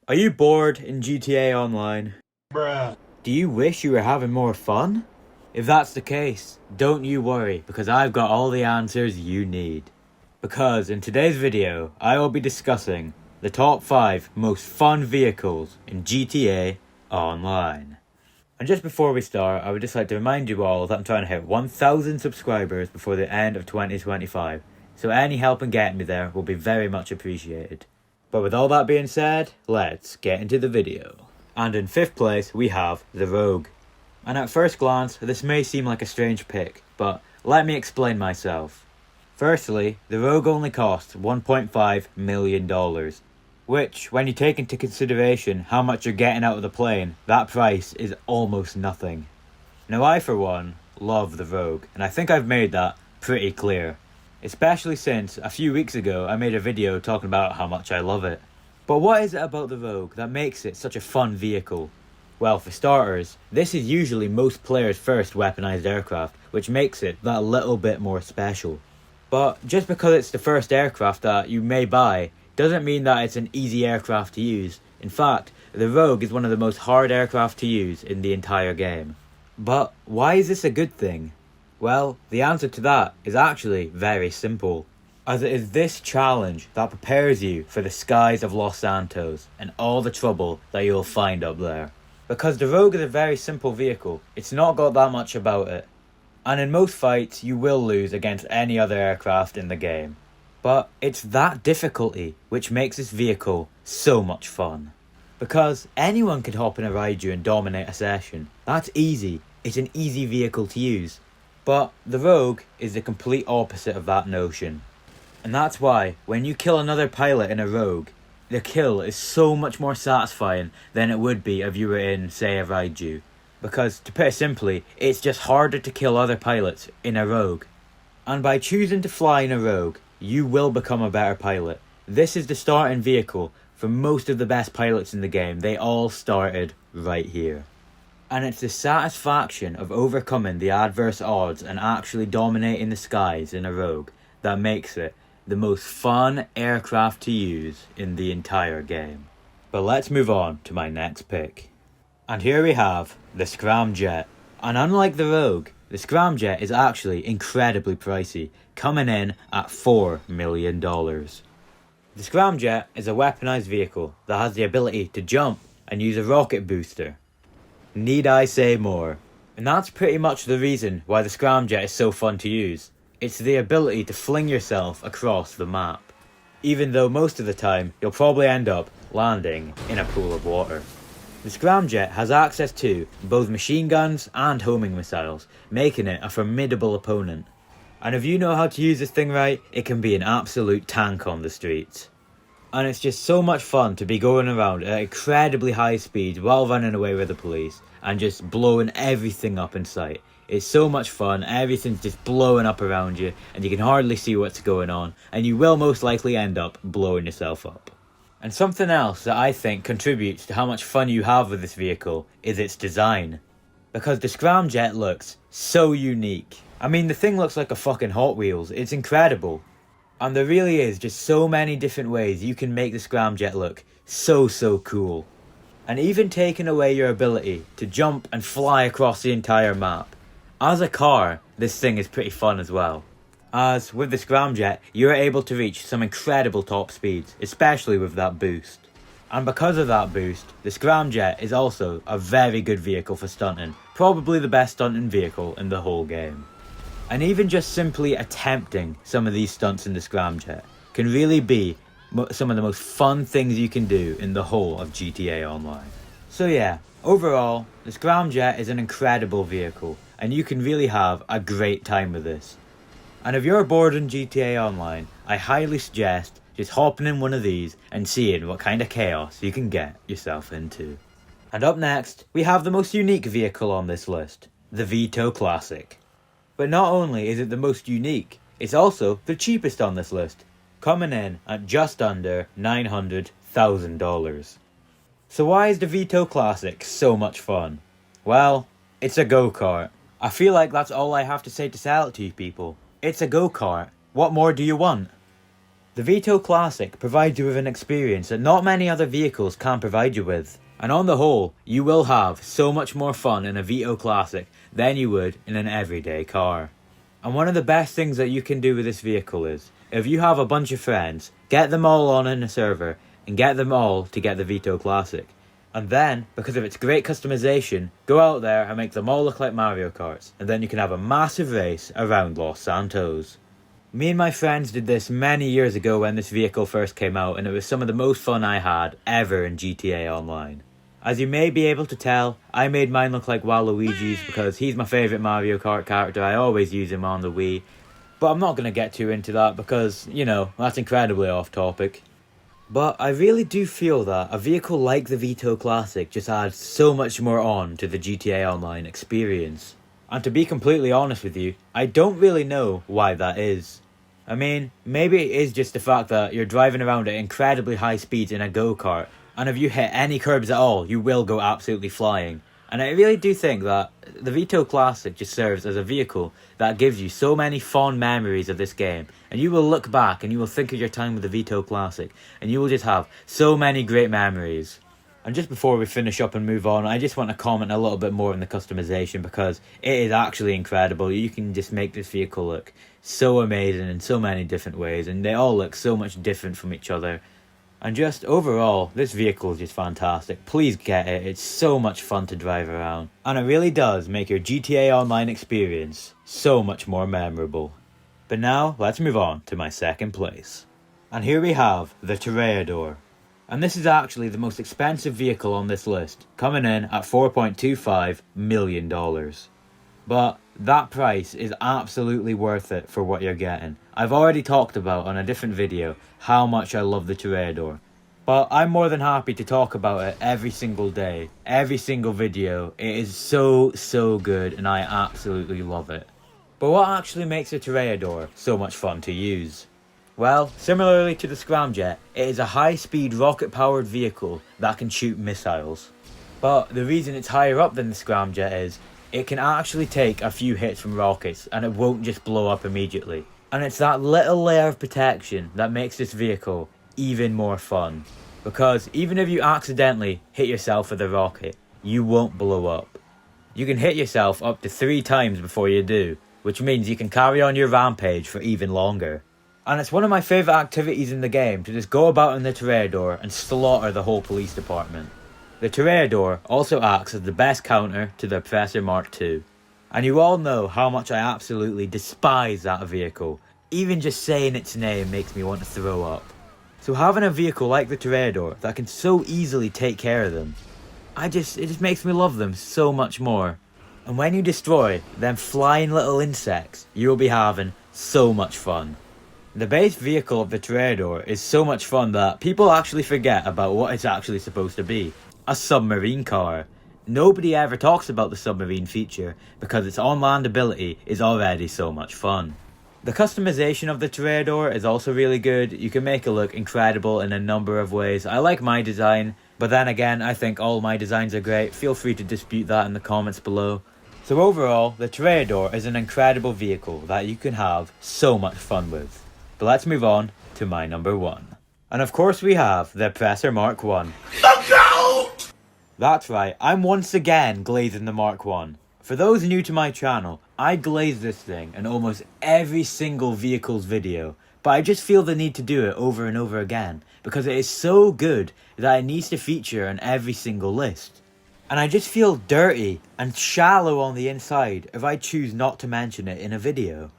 Are you bored in GTA Online? Bruh. Do you wish you were having more fun? If that's the case, don't you worry, because I've got all the answers you need. Because in today's video, I will be discussing the top 5 most fun vehicles in GTA Online. And just before we start, I would just like to remind you all that I'm trying to hit 1,000 subscribers before the end of 2025. So any help in getting me there will be very much appreciated. But with all that being said, let's get into the video. And in 5th place, we have the Rogue. And at first glance, this may seem like a strange pick, but let me explain myself. Firstly, the Rogue only costs $1.5 million. Which, when you take into consideration how much you're getting out of the plane, that price is almost nothing. Now I, for one, love the Rogue, and I think I've made that pretty clear. Especially since, a few weeks ago, I made a video talking about how much I love it. But what is it about the Rogue that makes it such a fun vehicle? Well, for starters, this is usually most players' first weaponized aircraft, which makes it that little bit more special. But just because it's the first aircraft that you may buy, doesn't mean that it's an easy aircraft to use. In fact, the Rogue is one of the most hard aircraft to use in the entire game. But why is this a good thing? Well, the answer to that is actually very simple, as it is this challenge that prepares you for the skies of Los Santos and all the trouble that you'll find up there. Because the Rogue is a very simple vehicle, it's not got that much about it. And in most fights, you will lose against any other aircraft in the game. But it's that difficulty which makes this vehicle so much fun. Because anyone could hop in a Raiju and dominate a session. That's easy. It's an easy vehicle to use. But the Rogue is the complete opposite of that notion. And that's why, when you kill another pilot in a Rogue, the kill is so much more satisfying than it would be if you were in, say, a Raiju. Because, to put it simply, it's just harder to kill other pilots in a Rogue. And by choosing to fly in a Rogue, you will become a better pilot. This is the starting vehicle for most of the best pilots in the game. They all started right here. And it's the satisfaction of overcoming the adverse odds and actually dominating the skies in a Rogue that makes it the most fun aircraft to use in the entire game. But let's move on to my next pick. And here we have the Scramjet. And unlike the Rogue, the Scramjet is actually incredibly pricey, coming in at $4 million. The Scramjet is a weaponized vehicle that has the ability to jump and use a rocket booster. Need I say more? And that's pretty much the reason why the Scramjet is so fun to use. It's the ability to fling yourself across the map, even though most of the time you'll probably end up landing in a pool of water. The Scramjet has access to both machine guns and homing missiles, making it a formidable opponent. And if you know how to use this thing right, it can be an absolute tank on the streets. And it's just so much fun to be going around at incredibly high speeds while running away with the police and just blowing everything up in sight. It's so much fun, everything's just blowing up around you and you can hardly see what's going on, and you will most likely end up blowing yourself up. And something else that I think contributes to how much fun you have with this vehicle is its design. Because the Scramjet looks so unique. I mean, the thing looks like a fucking Hot Wheels, it's incredible. And there really is just so many different ways you can make the Scramjet look so cool. And even taking away your ability to jump and fly across the entire map, as a car, this thing is pretty fun as well. As with the Scramjet, you're able to reach some incredible top speeds, especially with that boost. And because of that boost, the Scramjet is also a very good vehicle for stunting, probably the best stunting vehicle in the whole game. And even just simply attempting some of these stunts in the Scramjet can really be some of the most fun things you can do in the whole of GTA Online. So yeah, overall, the Scramjet is an incredible vehicle, and you can really have a great time with this. And if you're bored in GTA Online, I highly suggest just hopping in one of these and seeing what kind of chaos you can get yourself into. And up next, we have the most unique vehicle on this list, the Vito Classic. But not only is it the most unique, it's also the cheapest on this list, coming in at just under $900,000. So why is the Vito Classic so much fun? Well, it's a go-kart. I feel like that's all I have to say to sell it to you people. It's a go-kart. What more do you want? The Vito Classic provides you with an experience that not many other vehicles can provide you with. And on the whole, you will have so much more fun in a Vito Classic than you would in an everyday car. And one of the best things that you can do with this vehicle is, if you have a bunch of friends, get them all on in a server and get them all to get the Vito Classic. And then, because of its great customization, go out there and make them all look like Mario Karts, and then you can have a massive race around Los Santos. Me and my friends did this many years ago when this vehicle first came out, and it was some of the most fun I had ever in GTA Online. As you may be able to tell, I made mine look like Waluigi's because he's my favourite Mario Kart character. I always use him on the Wii. But I'm not going to get too into that because, that's incredibly off topic. But I really do feel that a vehicle like the Vito Classic just adds so much more on to the GTA Online experience. And to be completely honest with you, I don't really know why that is. I mean, maybe it is just the fact that you're driving around at incredibly high speeds in a go-kart, and if you hit any curbs at all, you will go absolutely flying. And I really do think that the Vito Classic just serves as a vehicle that gives you so many fond memories of this game. And you will look back and you will think of your time with the Vito Classic, and you will just have so many great memories. And just before we finish up and move on, I just want to comment a little bit more on the customization because it is actually incredible. You can just make this vehicle look so amazing in so many different ways, and they all look so much different from each other. And just overall, this vehicle is just fantastic. Please get it, it's so much fun to drive around. And it really does make your GTA Online experience so much more memorable. But now, let's move on to my second place. And here we have the Toreador. And this is actually the most expensive vehicle on this list, coming in at $4.25 million. But that price is absolutely worth it for what you're getting. I've already talked about on a different video how much I love the Toreador. But I'm more than happy to talk about it every single day, every single video. It is so good and I absolutely love it. But what actually makes a Toreador so much fun to use? Well, similarly to the Scramjet, it is a high-speed rocket-powered vehicle that can shoot missiles. But the reason it's higher up than the Scramjet is, it can actually take a few hits from rockets and it won't just blow up immediately. And it's that little layer of protection that makes this vehicle even more fun. Because even if you accidentally hit yourself with a rocket, you won't blow up. You can hit yourself up to 3 times before you do, which means you can carry on your rampage for even longer. And it's one of my favourite activities in the game to just go about in the Toreador and slaughter the whole police department. The Toreador also acts as the best counter to the Professor Mark II. And you all know how much I absolutely despise that vehicle. Even just saying its name makes me want to throw up. So having a vehicle like the Toreador that can so easily take care of them, it just makes me love them so much more. And when you destroy them flying little insects, you'll be having so much fun. The base vehicle of the Toreador is so much fun that people actually forget about what it's actually supposed to be. A submarine car. Nobody ever talks about the submarine feature because its on-land ability is already so much fun. The customization of the Toreador is also really good. You can make it look incredible in a number of ways. I like my design, but then again, I think all my designs are great. Feel free to dispute that in the comments below. So overall, the Toreador is an incredible vehicle that you can have so much fun with. But let's move on to my number 1. And of course we have the Professor Mark I. Look out! That's right, I'm once again glazing the Mark I. For those new to my channel, I glaze this thing in almost every single vehicle's video, but I just feel the need to do it over and over again, because it is so good that it needs to feature on every single list. And I just feel dirty and shallow on the inside if I choose not to mention it in a video.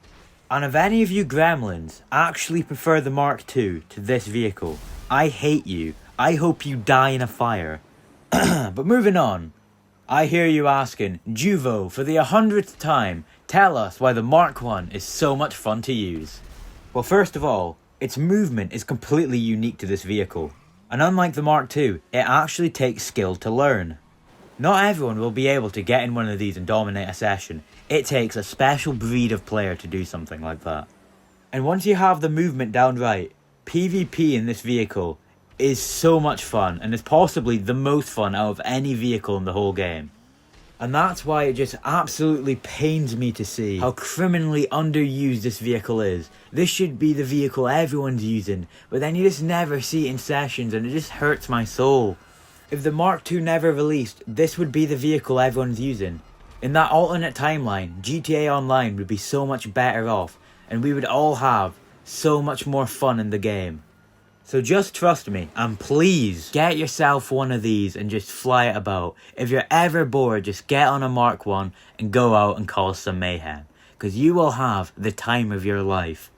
And if any of you gremlins actually prefer the Mark II to this vehicle, I hate you. I hope you die in a fire. But moving on. I hear you asking, Juvo, for the 100th time, tell us why the Mark I is so much fun to use. Well, first of all, its movement is completely unique to this vehicle. And unlike the Mark II, it actually takes skill to learn. Not everyone will be able to get in one of these and dominate a session. It takes a special breed of player to do something like that. And once you have the movement down right, PvP in this vehicle is so much fun and is possibly the most fun out of any vehicle in the whole game. And that's why it just absolutely pains me to see how criminally underused this vehicle is. This should be the vehicle everyone's using, but then you just never see it in sessions and it just hurts my soul. If the Mark II never released, this would be the vehicle everyone's using. In that alternate timeline, GTA Online would be so much better off, and we would all have so much more fun in the game. So just trust me, and please get yourself one of these and just fly it about. If you're ever bored, just get on a Mark I and go out and cause some mayhem. Because you will have the time of your life.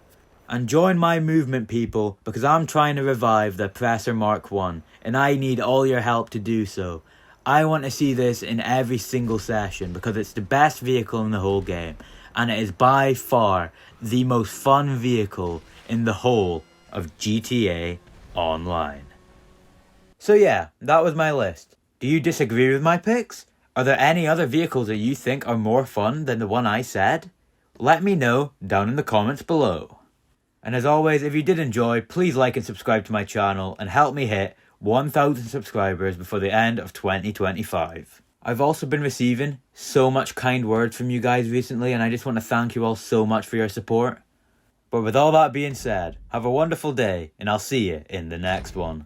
And join my movement, people, because I'm trying to revive the Oppressor Mark I, and I need all your help to do so. I want to see this in every single session because it's the best vehicle in the whole game, and it is by far the most fun vehicle in the whole of GTA Online. So yeah, that was my list. Do you disagree with my picks? Are there any other vehicles that you think are more fun than the one I said? Let me know down in the comments below. And as always, if you did enjoy, please like and subscribe to my channel and help me hit 1,000 subscribers before the end of 2025. I've also been receiving so much kind words from you guys recently, and I just want to thank you all so much for your support. But with all that being said, have a wonderful day, and I'll see you in the next one.